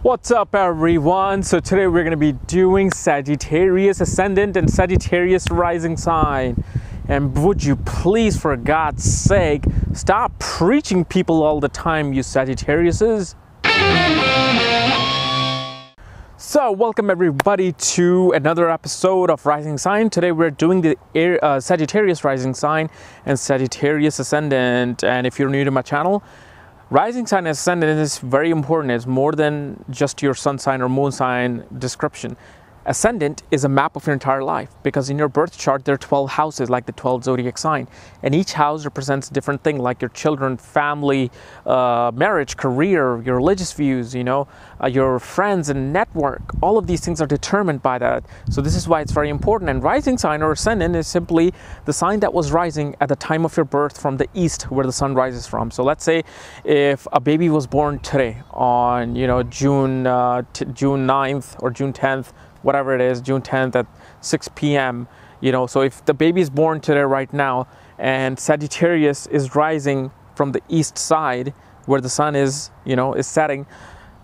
What's up, everyone? So today we're going to be doing Sagittarius Ascendant and Sagittarius Rising sign. And would you please, for God's sake, stop preaching people all the time, you Sagittariuses. So welcome everybody to another episode of Rising Sign. Today we're doing the Sagittarius Rising sign and Sagittarius Ascendant. And if you're new to my channel, Rising sign and Ascendant is very important. It's more than just your sun sign or moon sign description. Ascendant is a map of your entire life, because in your birth chart there are 12 houses, like the 12 zodiac sign, and each house represents a different thing, like your children, family, marriage, career, your religious views, your friends and network. All of these things are determined by that. So this is why it's very important. And rising sign or ascendant is simply the sign that was rising at the time of your birth from the east, where the sun rises from. So let's say if a baby was born today on June 9th or June 10th, whatever it is, June 10th at 6 p.m. So if the baby is born today right now and Sagittarius is rising from the east side where the sun is setting,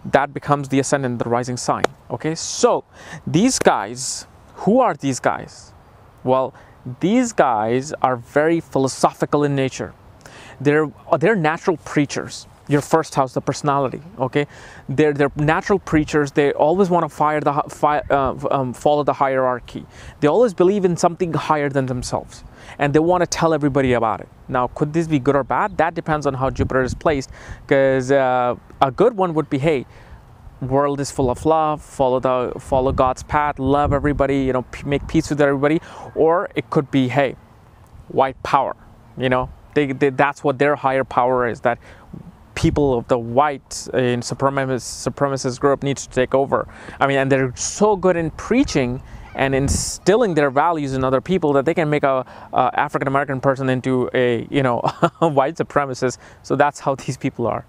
that becomes the ascendant, the rising sign. Okay, so these guys, who are these guys? Well, these guys are very philosophical in nature. They're natural preachers. Your first house, the personality, okay? They're natural preachers. They always want to follow the hierarchy. They always believe in something higher than themselves, and they want to tell everybody about it. Now, could this be good or bad? That depends on how Jupiter is placed, because a good one would be, hey, world is full of love, follow God's path, love everybody, make peace with everybody. Or it could be, hey, white power, that's what their higher power is, that people of the white in supremacist group needs to take over. And they're so good in preaching and instilling their values in other people that they can make a African American person into a a white supremacist. So that's how these people are.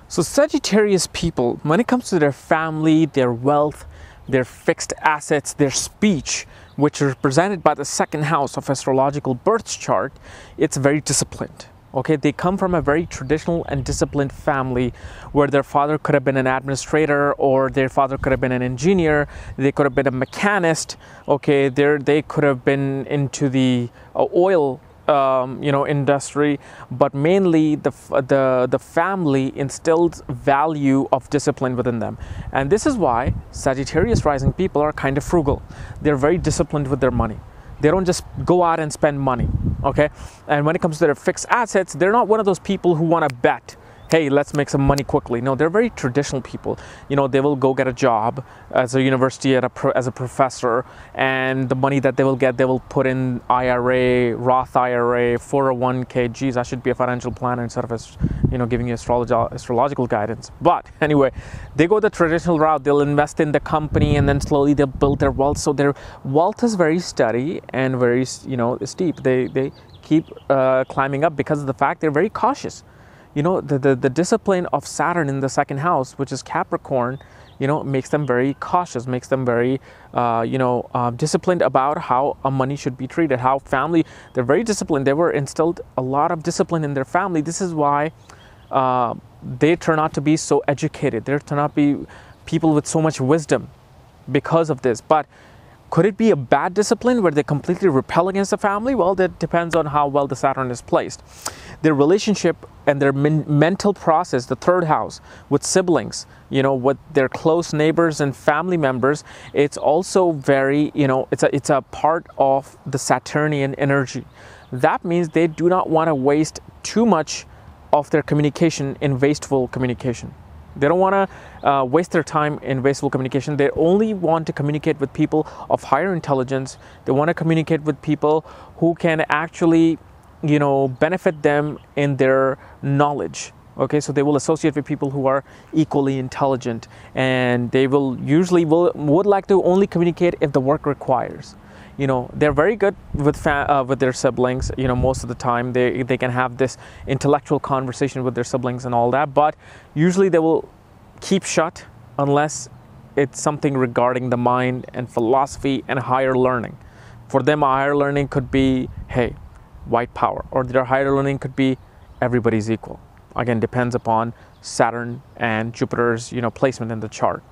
So Sagittarius people, when it comes to their family, their wealth, their fixed assets, their speech, which is represented by the second house of astrological birth chart, it's very disciplined. Okay, they come from a very traditional and disciplined family where their father could have been an administrator, or their father could have been an engineer, they could have been a mechanist, okay, they could have been into the oil industry, but mainly the family instilled value of discipline within them. And this is why Sagittarius rising people are kind of frugal. They're very disciplined with their money. They don't just go out and spend money, okay? And when it comes to their fixed assets, they're not one of those people who want to bet, hey, let's make some money quickly. No, they're very traditional people. They will go get a job as a university as a professor, and the money that they will get, they will put in IRA, Roth IRA, 401k. Geez, I should be a financial planner instead of giving you astrological guidance. But anyway, they go the traditional route. They'll invest in the company, and then slowly they'll build their wealth. So their wealth is very steady and very steep. They keep climbing up because of the fact they're very cautious. The discipline of Saturn in the second house, which is Capricorn, makes them very cautious, makes them very, disciplined about how money should be treated, how family, they're very disciplined. They were instilled a lot of discipline in their family. This is why they turn out to be so educated. They turn out to be people with so much wisdom because of this. But could it be a bad discipline where they completely repel against the family? Well, that depends on how well the Saturn is placed. Their relationship and their mental process, the third house, with siblings, with their close neighbors and family members, it's also very, it's a part of the Saturnian energy. That means they do not want to waste too much of their communication in wasteful communication. They don't want to waste their time in wasteful communication. They only want to communicate with people of higher intelligence. They want to communicate with people who can actually, benefit them in their knowledge. Okay, so they will associate with people who are equally intelligent, and they will usually would like to only communicate if the work requires. They're very good with their siblings. Most of the time they can have this intellectual conversation with their siblings and all that, but usually they will keep shut unless it's something regarding the mind and philosophy and higher learning. For them, higher learning could be, hey, white power, or their higher learning could be everybody's equal. Again, depends upon Saturn and Jupiter's placement in the chart.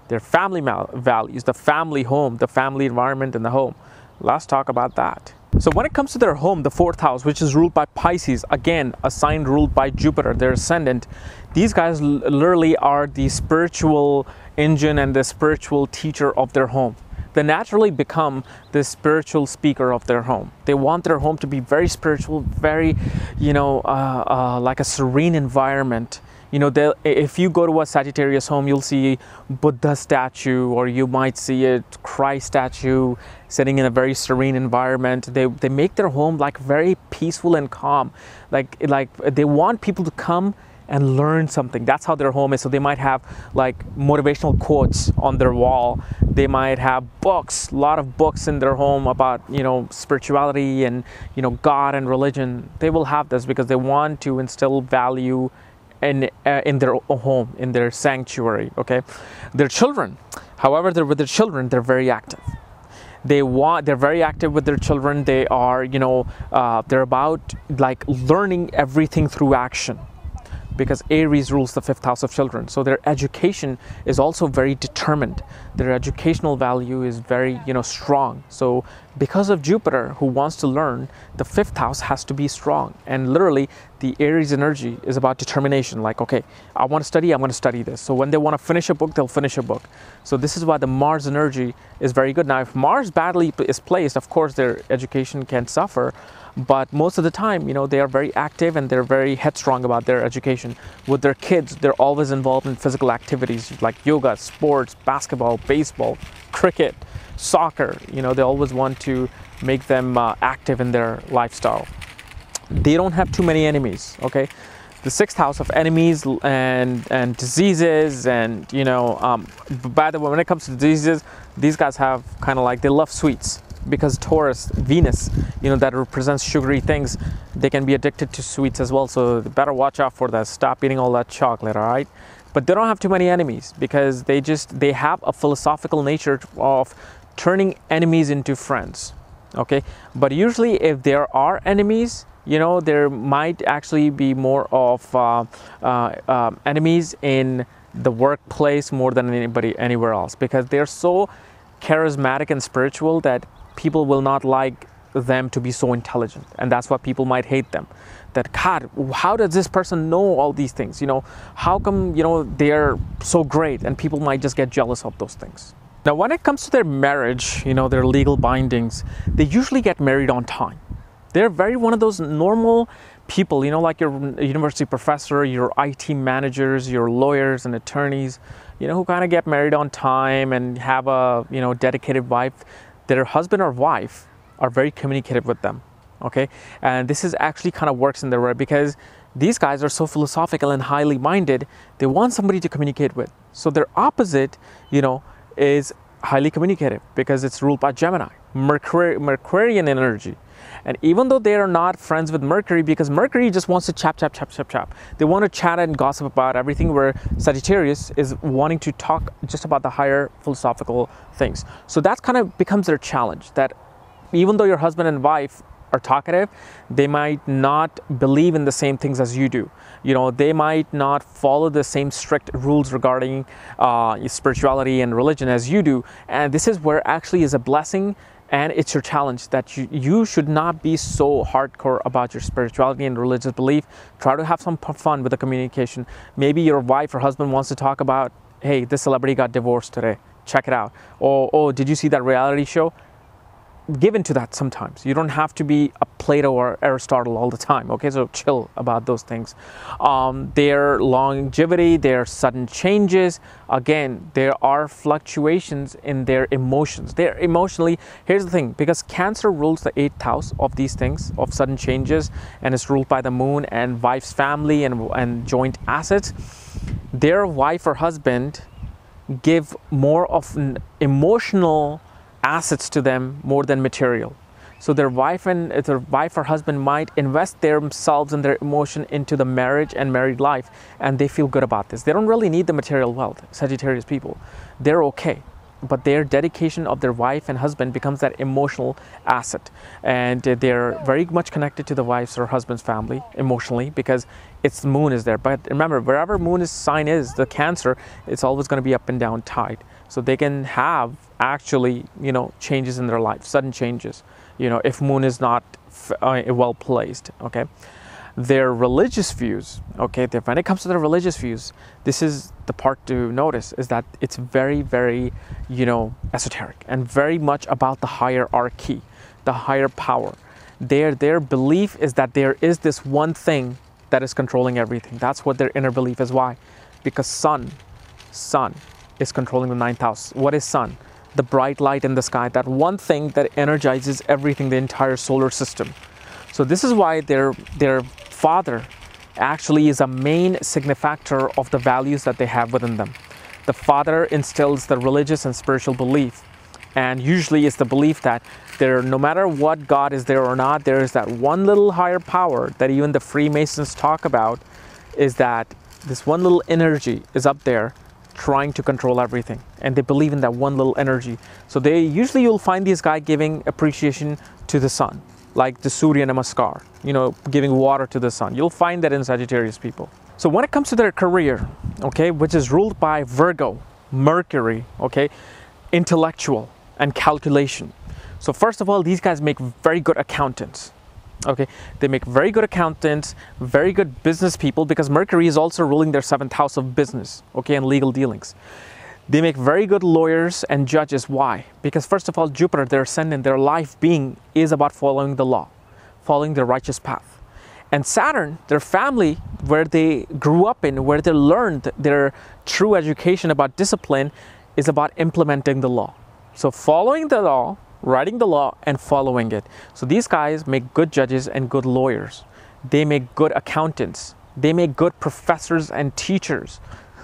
their family values, the family home, the family environment in the home. Let's talk about that. So when it comes to their home, the 4th house, which is ruled by Pisces, again, a sign ruled by Jupiter, their ascendant, these guys literally are the spiritual engine and the spiritual teacher of their home. They naturally become the spiritual speaker of their home. They want their home to be very spiritual, very, like a serene environment. If you go to a Sagittarius home, you'll see Buddha statue, or you might see a Christ statue sitting in a very serene environment. They make their home like very peaceful and calm. Like they want people to come and learn something. That's how their home is. So they might have like motivational quotes on their wall. They might have books, a lot of books in their home about, spirituality and, God and religion. They will have this because they want to instill value in their home, in their sanctuary. Okay, their children, however, with their children, they're very active. They're very active with their children. They are, they're about like learning everything through action, because Aries rules the 5th house of children. So their education is also very determined. Their educational value is very, strong. So because of Jupiter, who wants to learn, the 5th house has to be strong. And literally, the Aries energy is about determination. Like, okay, I want to study, I'm going to study this. So when they want to finish a book, they'll finish a book. So this is why the Mars energy is very good. Now, if Mars badly is placed, of course, their education can suffer. But most of the time, they are very active and they're very headstrong about their education. With their kids, they're always involved in physical activities like yoga, sports, basketball, baseball, cricket, soccer. They always want to make them active in their lifestyle. They don't have too many enemies, okay? The 6th house of enemies and diseases and, by the way, when it comes to diseases, these guys have kind of like, they love sweets. Because Taurus, Venus, that represents sugary things, they can be addicted to sweets as well. So they better watch out for that. Stop eating all that chocolate, all right? But they don't have too many enemies because they have a philosophical nature of turning enemies into friends, okay? But usually if there are enemies, there might actually be more of enemies in the workplace more than anywhere else, because they're so charismatic and spiritual that people will not like them to be so intelligent, and that's why people might hate them. That, God, how does this person know all these things? How come they're so great? And people might just get jealous of those things. Now, when it comes to their marriage, their legal bindings, they usually get married on time. They're very one of those normal people, like your university professor, your IT managers, your lawyers and attorneys, who kind of get married on time and have a, dedicated wife. Their husband or wife are very communicative with them, okay? And this is actually kind of works in their way because these guys are so philosophical and highly minded. They want somebody to communicate with. So their opposite, is highly communicative because it's ruled by Gemini, Mercurian energy. And even though they are not friends with Mercury, because Mercury just wants to chap. They want to chat and gossip about everything, where Sagittarius is wanting to talk just about the higher philosophical things. So that kind of becomes their challenge, that even though your husband and wife are talkative, they might not believe in the same things as you do. They might not follow the same strict rules regarding spirituality and religion as you do. And this is where actually is a blessing. And it's your challenge, that you should not be so hardcore about your spirituality and religious belief. Try to have some fun with the communication. Maybe your wife or husband wants to talk about, hey, this celebrity got divorced today. Check it out. Or, oh, did you see that reality show? Give into that sometimes. You don't have to be a Plato or Aristotle all the time, okay? So chill about those things. Their longevity, their sudden changes, again, there are fluctuations in their emotions. They're emotionally, here's the thing, because Cancer rules the 8th house of these things, of sudden changes, and it's ruled by the moon and wife's family and joint assets. Their wife or husband give more of an emotional assets to them more than material. So their wife or husband might invest themselves and their emotion into the marriage and married life, and they feel good about this. They don't really need the material wealth. Sagittarius people, they're okay. but their dedication of their wife and husband becomes that emotional asset, and they're very much connected to the wife's or husband's family emotionally because it's the moon is there. But remember, wherever moon sign is, the Cancer, it's always going to be up and down tide, so they can have actually, you know, changes in their life, sudden changes, you know, if moon is not well placed. Okay, their religious views, okay, when it comes to their religious views, this is the part to notice, is that it's very, very, you know, esoteric and very much about the hierarchy, the higher power. Their belief is that there is this one thing that is controlling everything. That's what their inner belief is. Why? Because sun is controlling the ninth house. What is sun? The bright light in the sky, that one thing that energizes everything, the entire solar system. So this is why their father actually is a main signifactor of the values that they have within them. The father instills the religious and spiritual belief, and usually it's the belief that no matter what God is there or not, there is that one little higher power that even the Freemasons talk about, is that this one little energy is up there trying to control everything, and they believe in that one little energy. So you'll find these guys giving appreciation to the sun, like the Surya Namaskar, you know, giving water to the sun. You'll find that in Sagittarius people. So when it comes to their career, okay, which is ruled by Virgo, Mercury, okay, intellectual and calculation. So first of all, these guys make very good accountants. Okay, they make very good accountants, very good business people, because Mercury is also ruling their 7th house of business, okay, and legal dealings. They make very good lawyers and judges. Why? Because first of all, Jupiter, their ascendant, their life being is about following the law, following the righteous path. And Saturn, their family, where they grew up in, where they learned their true education about discipline, is about implementing the law. So following the law, writing the law, and following it. So these guys make good judges and good lawyers. They make good accountants. They make good professors and teachers,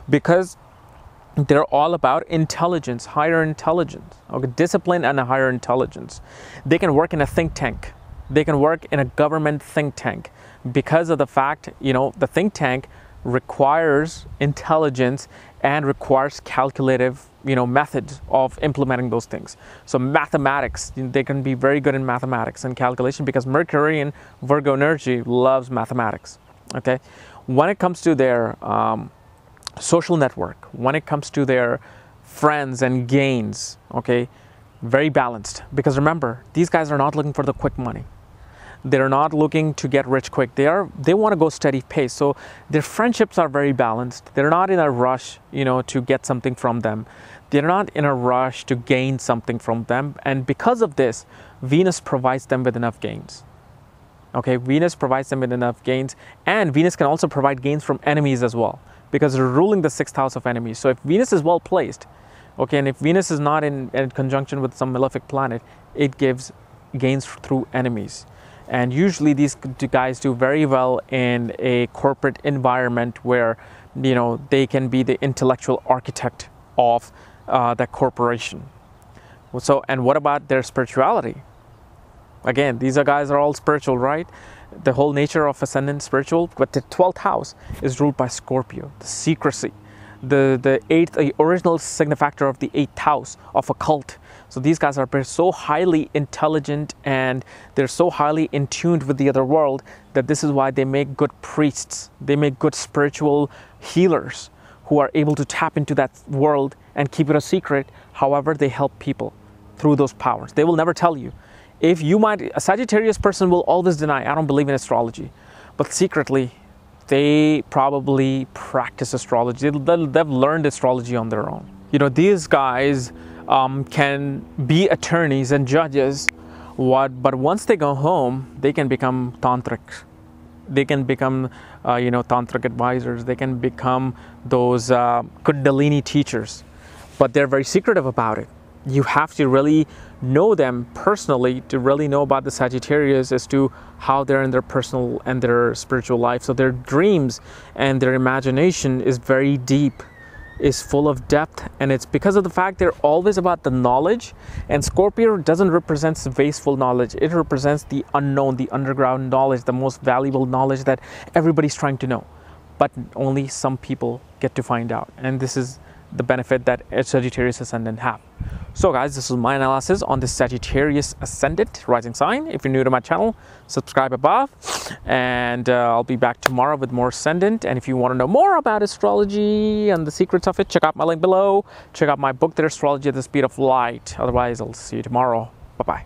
because they're all about intelligence, higher intelligence, okay, discipline and a higher intelligence. They can work in a think tank. They can work in a government think tank, because of the fact, you know, the think tank requires intelligence and requires calculative, you know, methods of implementing those things. So mathematics, they can be very good in mathematics and calculation, because Mercury and Virgo energy loves mathematics. Okay, when it comes to their social network, when it comes to their friends and gains, okay, very balanced. Because remember, these guys are not looking for the quick money. They're not looking to get rich quick. They want to go steady pace. So their friendships are very balanced. They're not in a rush, you know, to get something from them. They're not in a rush to gain something from them. And because of this, Venus provides them with enough gains. Okay, Venus provides them with enough gains, and Venus can also provide gains from enemies as well, because they're ruling the 6th house of enemies. So if Venus is well placed, okay, and if Venus is not in conjunction with some malefic planet, it gives gains through enemies. And usually these guys do very well in a corporate environment where, you know, they can be the intellectual architect of that corporation. So, and what about their spirituality? Again, these guys are all spiritual, right? The whole nature of ascendant spiritual, but the 12th house is ruled by Scorpio, the secrecy, the original signifactor of the 8th house of occult. So these guys are so highly intelligent, and they're so highly in tuned with the other world, that this is why they make good priests. They make good spiritual healers who are able to tap into that world and keep it a secret. However, they help people through those powers. They will never tell you. A Sagittarius person will always deny, I don't believe in astrology, but secretly they probably practice astrology. They've learned astrology on their own. You know, these guys can be attorneys and judges, but once they go home, they can become tantrics. They can become, tantric advisors. They can become those Kundalini teachers, but they're very secretive about it. You have to really know them personally to really know about the Sagittarius as to how they're in their personal and their spiritual life. So their dreams and their imagination is very deep, is full of depth, and it's because of the fact they're always about the knowledge. And Scorpio doesn't represent wasteful knowledge. It represents the unknown, the underground knowledge, the most valuable knowledge that everybody's trying to know, but only some people get to find out. And this is the benefit that a Sagittarius ascendant have. So guys, this is my analysis on the Sagittarius Ascendant rising sign. If you're new to my channel, subscribe above, and I'll be back tomorrow with more Ascendant. And if you want to know more about astrology and the secrets of it, check out my link below. Check out my book, The Astrology at the Speed of Light. Otherwise, I'll see you tomorrow. Bye-bye.